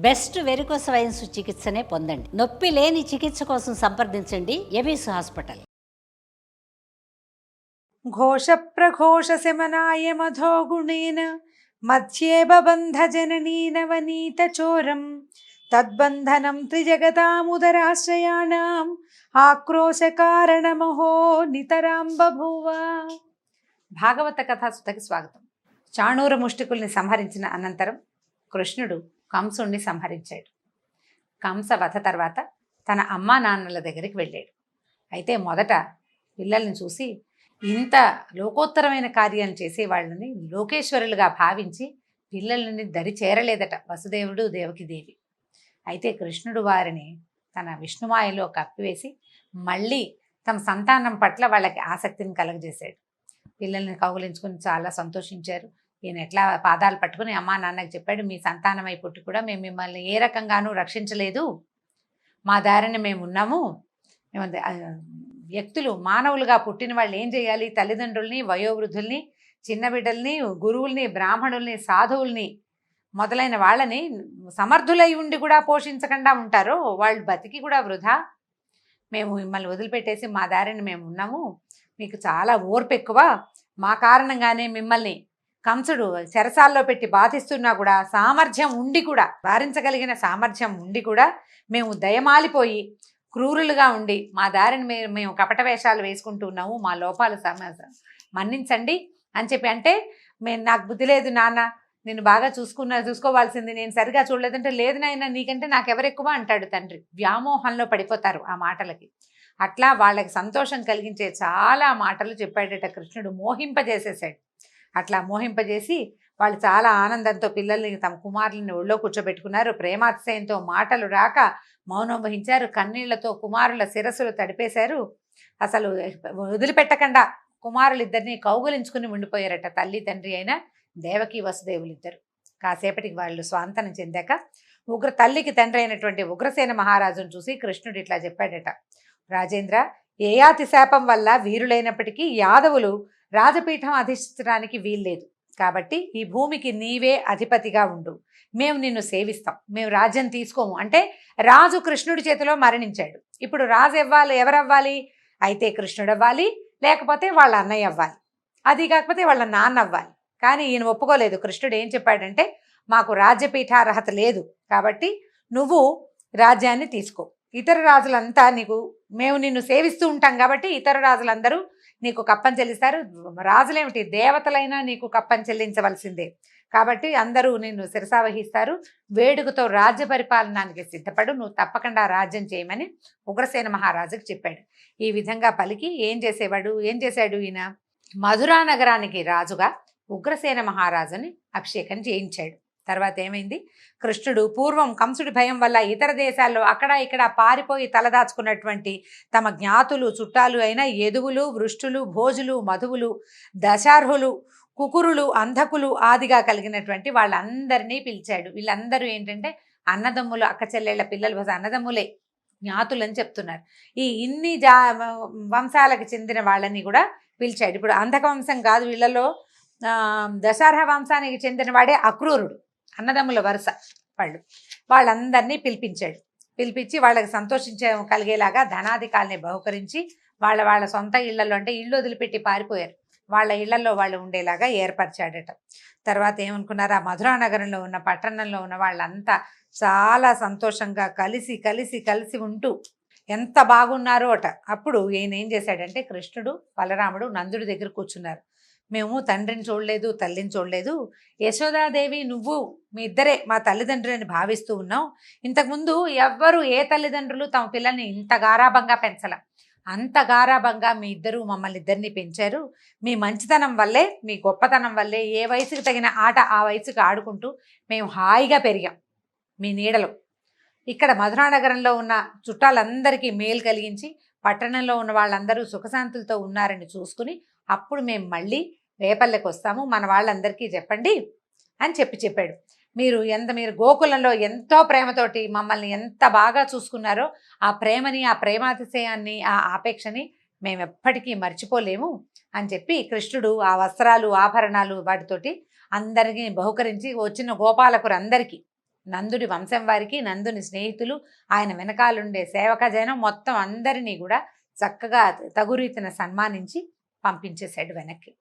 Best varicose veins చికిత్సనే పొందండి. నొప్పి లేని చికిత్స కోసం సంప్రదించండి ఎవిస్ హాస్పిటల్. ఘోష ప్రఘోష శమనాయ మధో గుణేన మధ్యే బబంధ జననీ నవనీత చోరం తద్బంధనం త్రిజగతాముదరాశ్రయాణం ఆక్రోశ కారణమహో నితరాం బభూవ. భాగవత కథాసుతకి స్వాగతం. చాణూర ముష్టికుల్ని సంహరించిన అనంతరం కృష్ణుడు కంసుణ్ణి సంహరించాడు. కంస వధ తర్వాత తన అమ్మా నాన్నల దగ్గరికి వెళ్ళాడు. అయితే మొదట పిల్లల్ని చూసి ఇంత లోకోత్తరమైన కార్యాలు చేసే వాళ్ళని లోకేశ్వరులుగా భావించి పిల్లలని దరి చేరలేదట వసుదేవుడు దేవకిదేవి. అయితే కృష్ణుడు వారిని తన విష్ణుమాయలో కప్పివేసి మళ్ళీ తమ సంతానం పట్ల వాళ్ళకి ఆసక్తిని కలగజేశాడు. పిల్లల్ని కౌగిలించుకుని చాలా సంతోషించారు. ఈయన ఎట్లా పాదాలు పట్టుకుని అమ్మా నాన్నకి చెప్పాడు, మీ సంతానమై పుట్టి కూడా మేము మిమ్మల్ని ఏ రకంగానూ రక్షించలేదు, మా దారిని మేము ఉన్నాము. వ్యక్తులు మానవులుగా పుట్టిన వాళ్ళు ఏం చేయాలి? తల్లిదండ్రుల్ని, వయోవృద్ధుల్ని, చిన్న బిడ్డల్ని, గురువుల్ని, బ్రాహ్మణుల్ని, సాధువుల్ని మొదలైన వాళ్ళని సమర్థులై ఉండి కూడా పోషించకుండా ఉంటారో వాళ్ళు బతికి కూడా వృధా. మేము మిమ్మల్ని వదిలిపెట్టేసి మా దారిని మేము ఉన్నాము, మీకు చాలా ఓర్పు ఎక్కువ, మా కారణంగానే మిమ్మల్ని కంసుడు చెరసాల్లో పెట్టి బాధిస్తున్నా కూడా సామర్థ్యం ఉండి కూడా, వారించగలిగిన సామర్థ్యం ఉండి కూడా మేము దయమాలిపోయి క్రూరులుగా ఉండి మా దారిని మేము కపట వేషాలు వేసుకుంటూ ఉన్నాము, మా లోపాలు మన్నించండి అని చెప్పి. అంటే నాకు బుద్ధి లేదు నాన్న, నేను బాగా చూసుకోవాల్సింది, నేను సరిగా చూడలేదంటే, లేదు నాయన నీకంటే నాకెవరెక్కువ అంటాడు తండ్రి. వ్యామోహంలో పడిపోతారు ఆ మాటలకి. అట్లా వాళ్ళకి సంతోషం కలిగించే చాలా మాటలు చెప్పాడట కృష్ణుడు, మోహింపజేసేసాడు. అట్లా మోహింపజేసి వాళ్ళు చాలా ఆనందంతో పిల్లల్ని, తమ కుమారులని ఒళ్ళో కూర్చోబెట్టుకున్నారు. ప్రేమాతిశయంతో మాటలు రాక మౌనం వహించారు. కన్నీళ్లతో కుమారుల శిరస్సులు తడిపేశారు. అసలు వదిలిపెట్టకుండా కుమారులిద్దరినీ కౌగులించుకుని ఉండిపోయారట తల్లి తండ్రి అయిన దేవకి వసుదేవులిద్దరు. కాసేపటికి వాళ్ళు స్వాంతనం చెందాక తల్లికి తండ్రి అయినటువంటి ఉగ్రసేన మహారాజును చూసి కృష్ణుడు ఇట్లా చెప్పాడట, రాజేంద్ర, ఏయాతి శాపం వల్ల వీరులైనప్పటికీ యాదవులు రాజపీఠం అధిష్ఠించడానికి వీల్లేదు. కాబట్టి ఈ భూమికి నీవే అధిపతిగా ఉండు, మేము నిన్ను సేవిస్తాం, మేము రాజ్యం తీసుకోము. అంటే రాజు కృష్ణుడి చేతిలో మరణించాడు. ఇప్పుడు రాజు ఎవరవ్వాలి? అయితే కృష్ణుడు అవ్వాలి, లేకపోతే వాళ్ళ అన్నయ్య అవ్వాలి, అది కాకపోతే వాళ్ళ నాన్న అవ్వాలి. కానీ ఈయన ఒప్పుకోలేదు. కృష్ణుడు ఏం చెప్పాడంటే, మాకు రాజ్యపీఠార్హత లేదు, కాబట్టి నువ్వు రాజ్యాన్ని తీసుకో. ఇతర రాజులంతా మేము నిన్ను సేవిస్తూ ఉంటాం కాబట్టి ఇతర రాజులందరూ నీకు కప్పం చెల్లిస్తారు. రాజులేమిటి, దేవతలైనా నీకు కప్పం చెల్లించవలసిందే. కాబట్టి అందరూ నిన్ను శిరసావహిస్తారు. వేడుకతో రాజ్య పరిపాలనానికి సిద్ధపడు, నువ్వు తప్పకుండా రాజ్యం చేయమని ఉగ్రసేన మహారాజుకు చెప్పాడు. ఈ విధంగా పలికి ఏం చేశాడు ఈయన? మధురా నగరానికి రాజుగా ఉగ్రసేన మహారాజుని అభిషేకం చేయించాడు. తర్వాత ఏమైంది? కృష్ణుడు పూర్వం కంసుడి భయం వల్ల ఇతర దేశాల్లో అక్కడ ఇక్కడ పారిపోయి తలదాచుకున్నటువంటి తమ జ్ఞాతులు చుట్టాలు అయిన యదువులు, వృష్టులు, భోజులు, మధువులు, దశార్హులు, కుకురులు, అంధకులు ఆదిగా కలిగినటువంటి వాళ్ళందరినీ పిలిచాడు. వీళ్ళందరూ ఏంటంటే అన్నదమ్ములు, అక్క చెల్లెళ్ళ పిల్లలు, అన్నదమ్ములే, జ్ఞాతులని చెప్తున్నారు. ఇన్ని వంశాలకు చెందిన వాళ్ళని కూడా పిలిచాడు. ఇప్పుడు అంధక వంశం కాదు, వీళ్ళలో దశార్హ వంశానికి చెందిన వాడే అక్రూరుడు, అన్నదమ్ముల వరుస వాళ్ళందరినీ పిలిపించి వాళ్ళకి కలిగేలాగా ధనాధికాల్ని బహుకరించి వాళ్ళ సొంత ఇళ్లలో, అంటే ఇళ్ళు వదిలిపెట్టి పారిపోయారు, వాళ్ళ ఇళ్లలో వాళ్ళు ఉండేలాగా ఏర్పరిచాడట. తర్వాత ఏమనుకున్నారు? ఆ మధురా నగరంలో ఉన్న పట్టణంలో ఉన్న వాళ్ళంతా చాలా సంతోషంగా కలిసి ఉంటూ ఎంత బాగున్నారో అట. అప్పుడు ఈయన ఏం చేశాడంటే, కృష్ణుడు, బలరాముడు నందుడి దగ్గర కూర్చున్నారు. మేము తండ్రిని చూడలేదు, తల్లిని చూడలేదు, యశోదాదేవి నువ్వు మీ ఇద్దరే మా తల్లిదండ్రులని భావిస్తూ ఉన్నాం. ఇంతకుముందు ఎవ్వరు ఏ తల్లిదండ్రులు తమ పిల్లల్ని ఇంత గారాభంగా పెంచల, అంత గారాభంగా మీ ఇద్దరు మమ్మల్ని ఇద్దరిని పెంచారు. మీ మంచితనం వల్లే, మీ గొప్పతనం వల్లే ఏ వయసుకు తగిన ఆట ఆ వయసుకు ఆడుకుంటూ మేము హాయిగా పెరిగాం మీ నీడలో. ఇక్కడ మధురా నగరంలో ఉన్న చుట్టాలందరికీ మేలు కలిగించి పట్టణంలో ఉన్న వాళ్ళందరూ సుఖశాంతులతో ఉన్నారని చూసుకుని అప్పుడు మేము మళ్ళీ రేపల్లెకి వస్తాము, మన వాళ్ళందరికీ చెప్పండి అని చెప్పాడు. మీరు గోకులంలో ఎంతో ప్రేమతోటి మమ్మల్ని ఎంత బాగా చూసుకున్నారో ఆ ప్రేమని, ఆ ప్రేమాతిశయాన్ని, ఆ ఆపేక్షని మేము ఎప్పటికీ మర్చిపోలేము అని చెప్పి కృష్ణుడు ఆ వస్త్రాలు, ఆభరణాలు వాటితోటి అందరికీ బహుకరించి వచ్చిన గోపాలకులందరికీ నందుడి వంశం వారికి, నందుని స్నేహితులు, ఆయన వెనకాలుండే సేవక జనం మొత్తం అందరినీ కూడా చక్కగా తగు రీతిన సన్మానించి పంపించేశాడు వెనక్కి.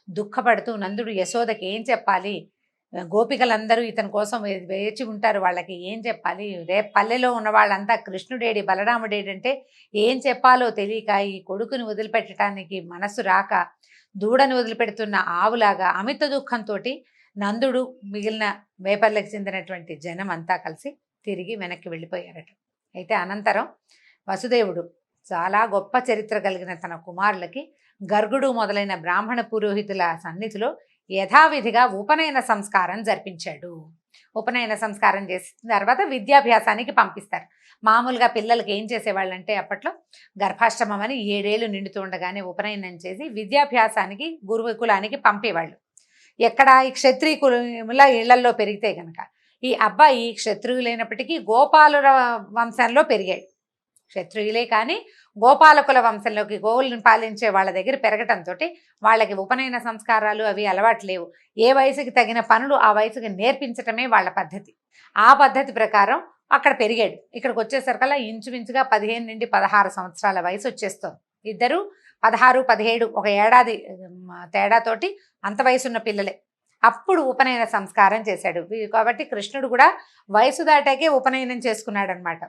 దుఃఖపడుతూ నందుడు యశోదకి ఏం చెప్పాలి, గోపికలందరూ ఇతని కోసం వేచి ఉంటారు, వాళ్ళకి ఏం చెప్పాలి, రేపు పల్లెలో ఉన్న వాళ్ళంతా కృష్ణుడేడి బలరాముడేడి అంటే ఏం చెప్పాలో తెలియక ఈ కొడుకుని వదిలిపెట్టడానికి మనసు రాక దూడని వదిలిపెడుతున్న ఆవులాగా అమిత దుఃఖంతో నందుడు మిగిలిన వేపర్లకు చెందినటువంటి జనం అంతా కలిసి తిరిగి వెనక్కి వెళ్ళిపోయారట. అయితే అనంతరం వసుదేవుడు చాలా గొప్ప చరిత్ర కలిగిన తన కుమారులకి గర్గుడు మొదలైన బ్రాహ్మణ పురోహితుల సన్నిధిలో యథావిధిగా ఉపనయన సంస్కారం జరిపించాడు. ఉపనయన సంస్కారం చేసిన తర్వాత విద్యాభ్యాసానికి పంపిస్తారు. మామూలుగా పిల్లలకి ఏం చేసేవాళ్ళంటే అప్పట్లో గర్భాష్టమం అని 7 ఏళ్ళు నిండుతూ ఉండగానే ఉపనయనం చేసి విద్యాభ్యాసానికి గురుకులానికి పంపేవాళ్ళు. ఎక్కడ ఈ క్షత్రియ కుల ఇళ్లల్లో పెరిగితే కనుక ఈ అబ్బాయి క్షత్రియులైనప్పటికీ గోపాలుల వంశంలో పెరిగాడు. క్షత్రియులే కానీ గోపాలకుల వంశంలోకి గోవులను పాలించే వాళ్ళ దగ్గర పెరగటంతో వాళ్ళకి ఉపనయన సంస్కారాలు అవి అలవాటు లేవు. ఏ వయసుకి తగిన పనులు ఆ వయసుకి నేర్పించటమే వాళ్ళ పద్ధతి. ఆ పద్ధతి ప్రకారం అక్కడ పెరిగాడు. ఇక్కడికి వచ్చేసరికల్లా ఇంచుమించుగా 15 నుండి 16 సంవత్సరాల వయసు వచ్చేస్తుంది. ఇద్దరు 16, 17 ఒక ఏడాది తేడాతోటి అంత వయసున్న పిల్లలే. అప్పుడు ఉపనయన సంస్కారం చేశాడు. కాబట్టి కృష్ణుడు కూడా వయసు దాటాకే ఉపనయనం చేసుకున్నాడు అనమాట.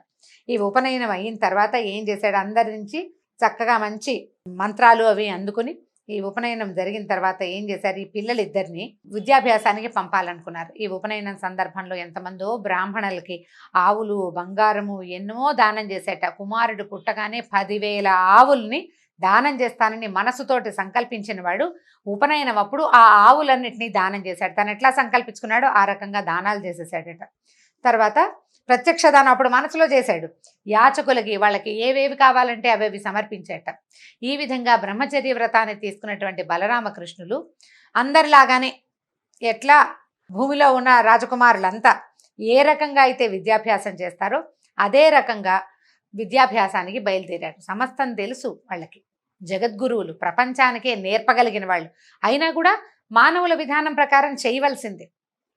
ఈ ఉపనయనం అయిన తర్వాత ఏం చేశాడు, అందరి నుంచి చక్కగా మంచి మంత్రాలు అవి అందుకుని ఈ ఉపనయనం జరిగిన తర్వాత ఏం చేశారు, ఈ పిల్లలిద్దరిని విద్యాభ్యాసానికి పంపాలనుకున్నారు. ఈ ఉపనయనం సందర్భంలో ఎంతమందో బ్రాహ్మణులకి ఆవులు, బంగారము ఎన్నో దానం చేసేట. కుమారుడు పుట్టగానే 10,000 ఆవుల్ని దానం చేస్తానని మనసుతోటి సంకల్పించిన వాడు ఉపనయనం అప్పుడు ఆ ఆవులన్నిటినీ దానం చేశాడు. తను ఎట్లా సంకల్పించుకున్నాడో ఆ రకంగా దానాలు చేసేసాడట. తర్వాత ప్రత్యక్ష దానం అప్పుడు మనసులో చేశాడు. యాచకులకి వాళ్ళకి ఏవేవి కావాలంటే అవేవి సమర్పించేట. ఈ విధంగా బ్రహ్మచర్య వ్రతాన్ని తీసుకున్నటువంటి బలరామకృష్ణులు అందరిలాగానే ఎట్లా భూమిలో ఉన్న రాజకుమారులంతా ఏ రకంగా అయితే విద్యాభ్యాసం చేస్తారో అదే రకంగా విద్యాభ్యాసానికి బయలుదేరారు. సమస్తం తెలుసు వాళ్ళకి, జగద్గురువులు, ప్రపంచానికే నేర్పగలిగిన వాళ్ళు. అయినా కూడా మానవుల విధానం ప్రకారం చేయవలసిందే.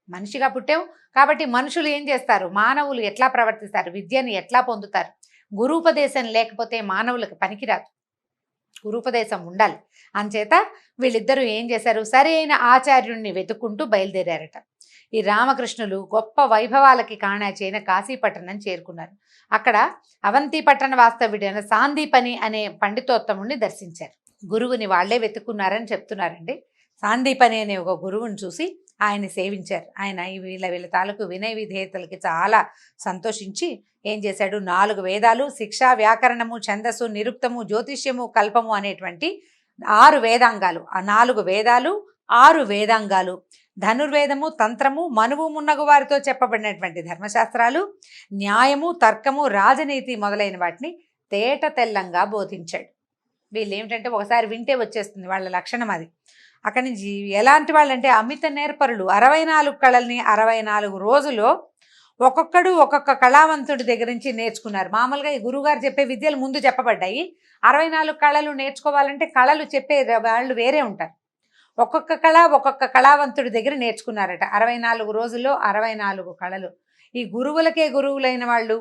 మనిషిగా పుట్టావు కాబట్టి మనుషులు ఏం చేస్తారు, మానవులు ఎట్లా ప్రవర్తిస్తారు, విద్యని ఎట్లా పొందుతారు. గురూపదేశం లేకపోతే మానవులకు పనికిరాదు, గురూపదేశం ఉండాలి. అంచేత వీళ్ళిద్దరూ ఏం చేశారు, సరి అయిన ఆచార్యుణ్ణి వెతుక్కుంటూ బయలుదేరారట. ఈ రామకృష్ణులు గొప్ప వైభవాలకి కాణాచైన కాశీపట్టణం చేరుకున్నారు. అక్కడ అవంతి పట్టణ వాస్తవ్యుడైన సాందీపని అనే పండితోత్తముడిని దర్శించారు. గురువుని వాళ్లే వెతుక్కున్నారని చెప్తున్నారండి. సాందీపని అనే ఒక గురువుని చూసి ఆయన్ని సేవించారు. ఆయన వీళ్ళ తాలూకు వినయ విధేయతలకి చాలా సంతోషించి ఏం చేశాడు, 4 వేదాలు, శిక్ష, వ్యాకరణము, ఛందస్సు, నిరుక్తము, జ్యోతిష్యము, కల్పము అనేటువంటి 6 వేదాంగాలు, ఆ 4 వేదాలు 6 వేదాంగాలు, ధనుర్వేదము, తంత్రము, మనువు మున్నగు వారితో చెప్పబడినటువంటి ధర్మశాస్త్రాలు, న్యాయము, తర్కము, రాజనీతి మొదలైన వాటిని తేట తెల్లంగా బోధించాడు. వీళ్ళు ఏమిటంటే ఒకసారి వింటే వచ్చేస్తుంది, వాళ్ళ లక్షణం అది. అక్కడి నుంచి ఎలాంటి వాళ్ళంటే అమిత నేర్పరులు. 64 కళల్ని 64 రోజుల్లో ఒక్కొక్కడు ఒక్కొక్క కళావంతుడి దగ్గర నుంచి నేర్చుకున్నారు. మామూలుగా ఈ గురువుగారు చెప్పే విద్యలు ముందు చెప్పబడ్డాయి. 64 కళలు నేర్చుకోవాలంటే కళలు చెప్పే వాళ్ళు వేరే ఉంటారు. ఒక్కొక్క కళ ఒక్కొక్క కళావంతుడి దగ్గర నేర్చుకున్నారట. 64 రోజుల్లో 64 కళలు. ఈ గురువులకే గురువులైన వాళ్ళు,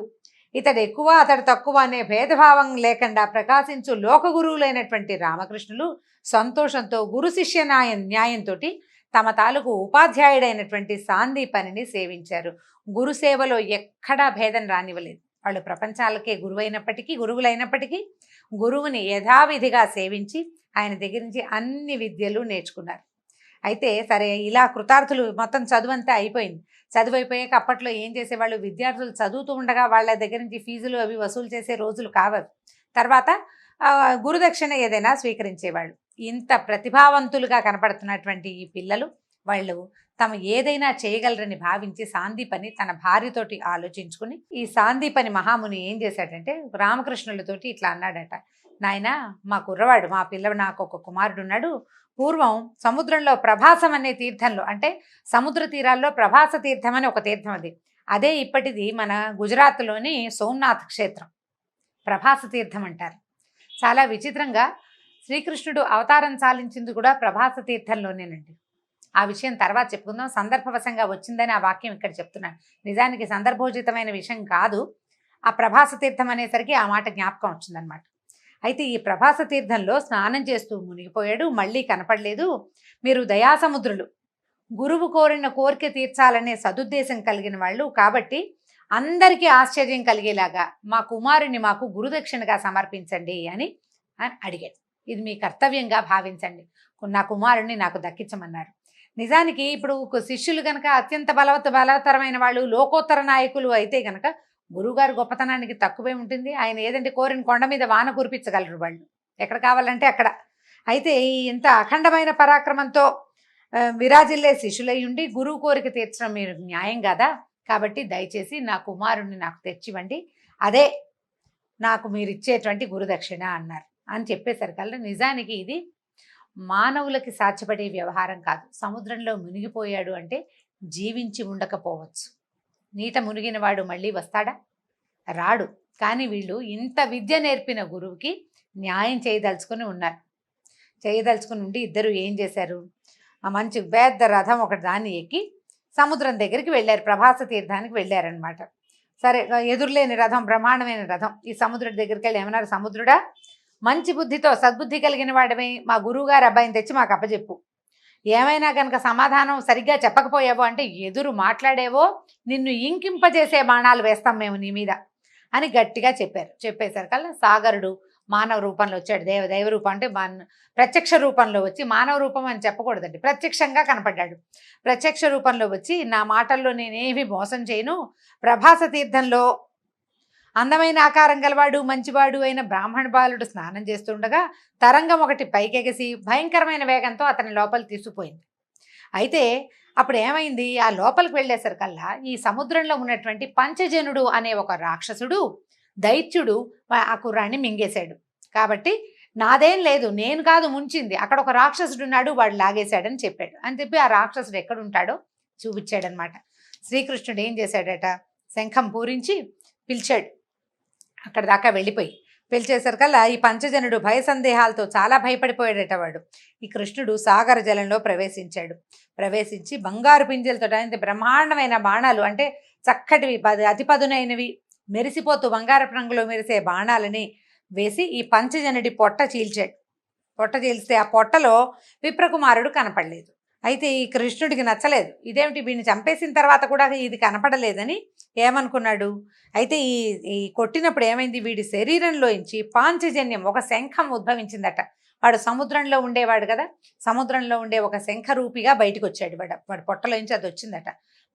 ఇతడు ఎక్కువ అతడు తక్కువ అనే భేదభావం లేకుండా ప్రకాశించు లోక గురువులైనటువంటి రామకృష్ణులు సంతోషంతో గురు శిష్య న్యాయంతో తమ తాలూకు ఉపాధ్యాయుడైనటువంటి సాందీపనిని సేవించారు. గురు సేవలో ఎక్కడా భేదం రానివ్వలేదు. వాళ్ళు ప్రపంచాలకే గురువులైనప్పటికీ గురువుని యథావిధిగా సేవించి ఆయన దగ్గర నుంచి అన్ని విద్యలు నేర్చుకున్నారు. అయితే సరే, ఇలా కృతార్థులు మొత్తం చదువంతా అయిపోయింది. చదువు అయిపోయాక అప్పట్లో ఏం చేసేవాళ్ళు, విద్యార్థులు చదువుతూ ఉండగా వాళ్ళ దగ్గర నుంచి ఫీజులు అవి వసూలు చేసే రోజులు కావవి. తర్వాత గురుదక్షిణ ఏదైనా స్వీకరించేవాళ్ళు. ఇంత ప్రతిభావంతులుగా కనపడుతున్నటువంటి ఈ పిల్లలు వాళ్ళు తమ ఏదైనా చేయగలరని భావించి సాందీపని తన భార్యతోటి ఆలోచించుకుని, ఈ సాందీపని మహాముని ఏం చేశాడంటే రామకృష్ణులతోటి ఇట్లా అన్నాడట, నాయన మా కుర్రవాడు, మా నాకు ఒక కుమారుడు ఉన్నాడు. పూర్వం సముద్రంలో ప్రభాసం అనే తీర్థంలో, అంటే సముద్ర తీరాల్లో ప్రభాస తీర్థం అని ఒక తీర్థం అది. అదే ఇప్పటిది మన గుజరాత్లోని సోమనాథ్ క్షేత్రం ప్రభాస తీర్థం అంటారు. చాలా విచిత్రంగా శ్రీకృష్ణుడు అవతారం చాలించింది కూడా ప్రభాస తీర్థంలోనేనండి. ఆ విషయం తర్వాత చెప్పుకుందాం. సందర్భవశంగా వచ్చిందని ఆ వాక్యం ఇక్కడ చెప్తున్నాను. నిజానికి సందర్భోచితమైన విషయం కాదు. ఆ ప్రభాస తీర్థం అనేసరికి ఆ మాట జ్ఞాపకం వచ్చిందనమాట. అయితే ఈ ప్రభాస తీర్థంలో స్నానం చేస్తూ మునిగిపోయాడు. మళ్ళీ కనపడలేదు. మీరు దయాసముద్రులు, గురువు కోరిన కోరిక తీర్చాలనే సదుద్దేశం కలిగిన వాళ్ళు కాబట్టి అందరికీ ఆశ్చర్యం కలిగేలాగా మా కుమారుని మాకు గురుదక్షిణగా సమర్పించండి అని అడిగాడు. ఇది మీ కర్తవ్యంగా భావించండి, నా కుమారుణ్ణి నాకు దక్కించమన్నారు. నిజానికి ఇప్పుడు శిష్యులు కనుక అత్యంత బలవత్తరమైన వాళ్ళు, లోకోత్తర నాయకులు అయితే కనుక గురువుగారు గొప్పతనానికి తక్కువే ఉంటుంది. ఆయన ఏదంటే కోరిన కొండ మీద వాన కురిపించగలరు వాళ్ళు, ఎక్కడ కావాలంటే అక్కడ. అయితే ఇంత అఖండమైన పరాక్రమంతో విరాజిల్లే శిష్యులై ఉండి గురువు కోరిక తీర్చడం మీరు న్యాయం కాదా? కాబట్టి దయచేసి నా కుమారుణ్ణి నాకు తెచ్చివ్వండి, అదే నాకు మీరు ఇచ్చేటువంటి గురుదక్షిణ అన్నారు. అని చెప్పేసరికల్లా నిజానికి ఇది మానవులకి సాధ్యపడే వ్యవహారం కాదు. సముద్రంలో మునిగిపోయాడు అంటే జీవించి ఉండకపోవచ్చు. నీట మునిగిన వాడు మళ్ళీ వస్తాడా? రాడు. కానీ వీళ్ళు ఇంత విద్య నేర్పిన గురువుకి న్యాయం చేయదలుచుకుని ఉన్నారు. చేయదలుచుకుని ఉండి ఇద్దరు ఏం చేశారు, ఆ మంచి పెద్ద రథం ఒకటి దాన్ని ఎక్కి సముద్రం దగ్గరికి వెళ్ళారు. ప్రభాస తీర్థానికి వెళ్ళారనమాట. సరే, ఎదురులేని రథం, బ్రహ్మాండమైన రథం. ఈ సముద్రుడి దగ్గరికి వెళ్ళి ఏమన్నారు, సముద్రుడా, మంచి బుద్ధితో సద్బుద్ధి కలిగిన వాడివై మా గురువుగారు అబ్బాయిని తెచ్చి మాకు అప్పచెప్పు. ఏమైనా కనుక సమాధానం సరిగ్గా చెప్పకపోయావో అంటే ఎదురు మాట్లాడేవో నిన్ను ఇంకింపజేసే బాణాలు వేస్తాం మేము నీ మీద అని గట్టిగా చెప్పారు. చెప్పేసరికల్లా సాగరుడు మానవ రూపంలో వచ్చాడు. దైవ రూపం అంటే ప్రత్యక్ష రూపంలో వచ్చి, మానవ రూపం అని చెప్పకూడదండి, ప్రత్యక్షంగా కనపడ్డాడు. ప్రత్యక్ష రూపంలో వచ్చి, నా మాటల్లో నేనేమి మోసం చేయను, ప్రభాస తీర్థంలో అందమైన ఆకారం గలవాడు మంచివాడు అయిన బ్రాహ్మణ బాలుడు స్నానం చేస్తుండగా తరంగం ఒకటి పైకెగసి భయంకరమైన వేగంతో అతని లోపలికి తీసుకుపోయింది. అయితే అప్పుడు ఏమైంది, ఆ లోపలికి వెళ్ళేసరికల్లా ఈ సముద్రంలో ఉన్నటువంటి పంచజనుడు అనే ఒక రాక్షసుడు, దైత్యుడు ఆ కుర్రాన్ని మింగేశాడు. కాబట్టి నాదేం లేదు, నేను కాదు ముంచింది, అక్కడ ఒక రాక్షసుడు ఉన్నాడు, వాడు లాగేశాడని చెప్పాడు. అని చెప్పి ఆ రాక్షసుడు ఎక్కడుంటాడో చూపించాడనమాట. శ్రీకృష్ణుడు ఏం చేశాడట, శంఖం పూరించి పిలిచాడు. అక్కడ దాకా వెళ్ళిపోయి పిలిచేసరికల్లా ఈ పంచజనుడు భయ సందేహాలతో చాలా భయపడిపోయాడట వాడు. ఈ కృష్ణుడు సాగర జలంలో ప్రవేశించాడు. ప్రవేశించి బంగారు పింజలతో బ్రహ్మాండమైన బాణాలు, అంటే చక్కటివి, అతి పదునైనవి, మెరిసిపోతూ బంగారపు రంగులో మెరిసే బాణాలని వేసి ఈ పంచజనుడి పొట్ట చీల్చాడు. పొట్ట చీల్స్తే ఆ పొట్టలో విప్రకుమారుడు కనపడలేదు. అయితే ఈ కృష్ణుడికి నచ్చలేదు. ఇదేమిటి, వీడిని చంపేసిన తర్వాత కూడా ఇది కనపడలేదని ఏమనుకున్నాడు. అయితే ఈ కొట్టినప్పుడు ఏమైంది, వీడి శరీరంలోంచి పాంచజన్యం, ఒక శంఖం ఉద్భవించిందట. వాడు సముద్రంలో ఉండేవాడు కదా, సముద్రంలో ఉండే ఒక శంఖ రూపిగా బయటకు వచ్చాడు. వాడి పొట్టలోంచి అది వచ్చిందట.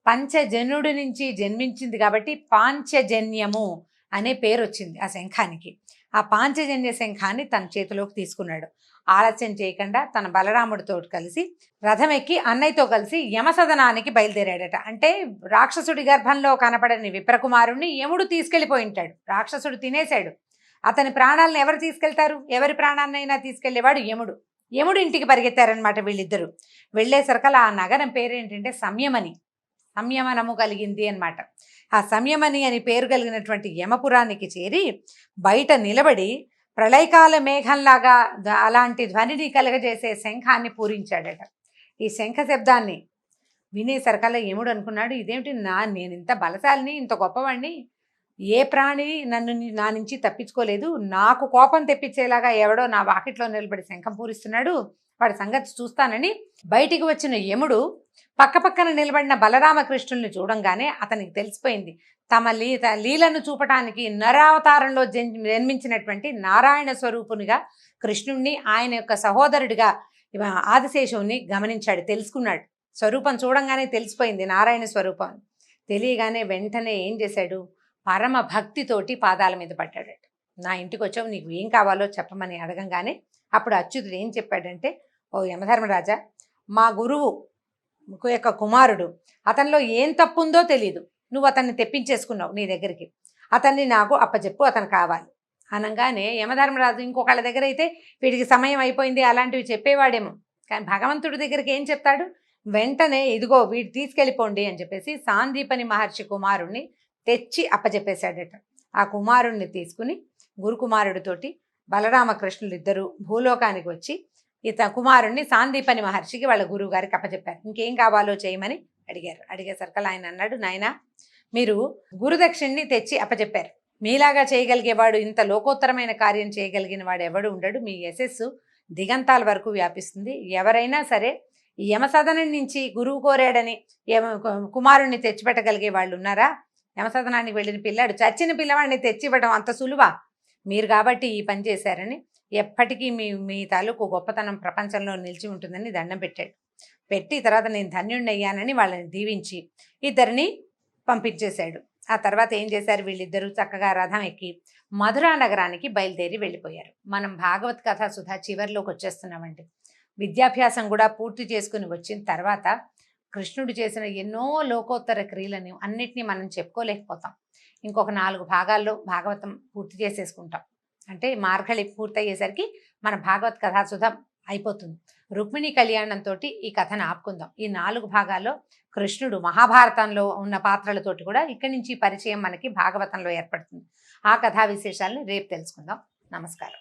పంచజనుడి నుంచి జన్మించింది కాబట్టి పాంచజన్యము అనే పేరు వచ్చింది ఆ శంఖానికి. ఆ పాంచజన్య శంఖాన్ని తన చేతిలోకి తీసుకున్నాడు. ఆలస్యం చేయకుండా తన బలరాముడితో కలిసి రథం ఎక్కి అన్నయ్యతో కలిసి యమసదనానికి బయలుదేరాడట. అంటే రాక్షసుడి గర్భంలో కనపడని విప్రకుమారుణ్ణి యముడు తీసుకెళ్ళిపోయి ఉంటాడు. రాక్షసుడు తినేశాడు. అతని ప్రాణాలను ఎవరు తీసుకెళ్తారు, ఎవరి ప్రాణాన్నైనా తీసుకెళ్లేవాడు యముడు. యముడు ఇంటికి పరిగెత్తారనమాట వీళ్ళిద్దరూ. వెళ్ళేసరికల్ ఆ నగరం పేరేంటంటే సంయమని, సంయమనము కలిగింది అనమాట. ఆ సంయమని అని పేరు కలిగినటువంటి యమపురానికి చేరి బయట నిలబడి ప్రళయకాల మేఘంలాగా అలాంటి ధ్వనిని కలగజేసే శంఖాన్ని పూరించాడట. ఈ శంఖ శబ్దాన్ని వినేసరికల్లా యముడు అనుకున్నాడు, ఇదేమిటి, నేను ఇంత బలశాలిని, ఇంత గొప్పవాడిని, ఏ ప్రాణి నా నుంచి తప్పించుకోలేదు, నాకు కోపం తెప్పించేలాగా ఎవడో నా వాకిట్లో నిలబడి శంఖం పూరిస్తున్నాడు, వాడి సంగతి చూస్తానని బయటికి వచ్చిన యముడు పక్కపక్కన నిలబడిన బలరామకృష్ణుల్ని చూడంగానే అతనికి తెలిసిపోయింది, తమ లీలను చూపటానికి నరావతారంలో జన్మించినటువంటి నారాయణ స్వరూపునిగా కృష్ణుణ్ణి, ఆయన యొక్క సహోదరుడిగా ఆదిశేషువుని గమనించాడు, తెలుసుకున్నాడు. స్వరూపం చూడంగానే తెలిసిపోయింది నారాయణ స్వరూపం. తెలియగానే వెంటనే ఏం చేశాడు, పరమ భక్తితోటి పాదాల మీద పడ్డాడట. నా ఇంటికి వచ్చావు, నీకు ఏం కావాలో చెప్పమని అడగంగానే అప్పుడు అచ్యుతుడు ఏం చెప్పాడంటే, ఓ యమధర్మరాజా, మా గురువు యొక్క కుమారుడు, అతనిలో ఏం తప్పుందో తెలియదు, నువ్వు అతన్ని తెప్పించేసుకున్నావు నీ దగ్గరికి, అతన్ని నాకు అప్పచెప్పు, అతను కావాలి అనగానే యమధర్మరాజు ఇంకొకళ్ళ దగ్గర అయితే వీడికి సమయం అయిపోయింది అలాంటివి చెప్పేవాడేమో, కానీ భగవంతుడి దగ్గరికి ఏం చెప్తాడు, వెంటనే ఇదిగో వీడు తీసుకెళ్ళిపోండి అని చెప్పేసి సాందీపని మహర్షి కుమారుణ్ణి తెచ్చి అప్పచెప్పేశాడట. ఆ కుమారుణ్ణి తీసుకుని గురుకుమారుడితోటి బలరామకృష్ణులు ఇద్దరు భూలోకానికి వచ్చి కుమారుణ్ణి సాందీపని మహర్షికి వాళ్ళ గురువు గారికి అప్పచెప్పారు. ఇంకేం కావాలో చేయమని అడిగారు. అడిగేసరికి ఆయన అన్నాడు, నాయనా మీరు గురుదక్షిణ్ణి తెచ్చి అప్పచెప్పారు. మీలాగా చేయగలిగేవాడు, ఇంత లోకోత్తరమైన కార్యం చేయగలిగిన వాడు ఎవడు ఉండడు. మీ యశస్సు దిగంతాల వరకు వ్యాపిస్తుంది. ఎవరైనా సరే ఈ యమసదనం నుంచి గురువు కోరాడని కుమారుణ్ణి తెచ్చిపెట్టగలిగే వాళ్ళు ఉన్నారా? యమసదనానికి వెళ్ళిన పిల్లాడు చచ్చిన పిల్లవాడిని తెచ్చివ్వడం అంత సులువా? మీరు కాబట్టి ఈ పని చేశారని, ఎప్పటికీ మీ తాలూకు గొప్పతనం ప్రపంచంలో నిలిచి ఉంటుందని దండం పెట్టాడు. పెట్టి తర్వాత నేను ధన్యుణ్ణయ్యానని వాళ్ళని దీవించి ఇద్దరిని పంపించేశాడు. ఆ తర్వాత ఏం చేశారు, వీళ్ళిద్దరూ చక్కగా రథం ఎక్కి మధురా నగరానికి బయలుదేరి వెళ్ళిపోయారు. మనం భాగవత్ కథ సుధా చివరిలోకి వచ్చేస్తున్నామండి. విద్యాభ్యాసం కూడా పూర్తి చేసుకుని వచ్చిన తర్వాత కృష్ణుడు చేసిన ఎన్నో లోకోత్తర క్రియలని అన్నిటినీ మనం చెప్పుకోలేకపోతాం. ఇంకొక 4 భాగాల్లో భాగవతం పూర్తి చేసేసుకుంటాం. అంటే మార్గళి పూర్తయ్యేసరికి మన భాగవత్ కథాసుధ అయిపోతుంది. రుక్మిణి కళ్యాణంతో ఈ కథను ఆపుకుందాం. ఈ 4 భాగాల్లో కృష్ణుడు మహాభారతంలో ఉన్న పాత్రలతోటి కూడా ఇక్కడి నుంచి పరిచయం మనకి భాగవతంలో ఏర్పడుతుంది. ఆ కథా విశేషాలను రేపు తెలుసుకుందాం. నమస్కారం.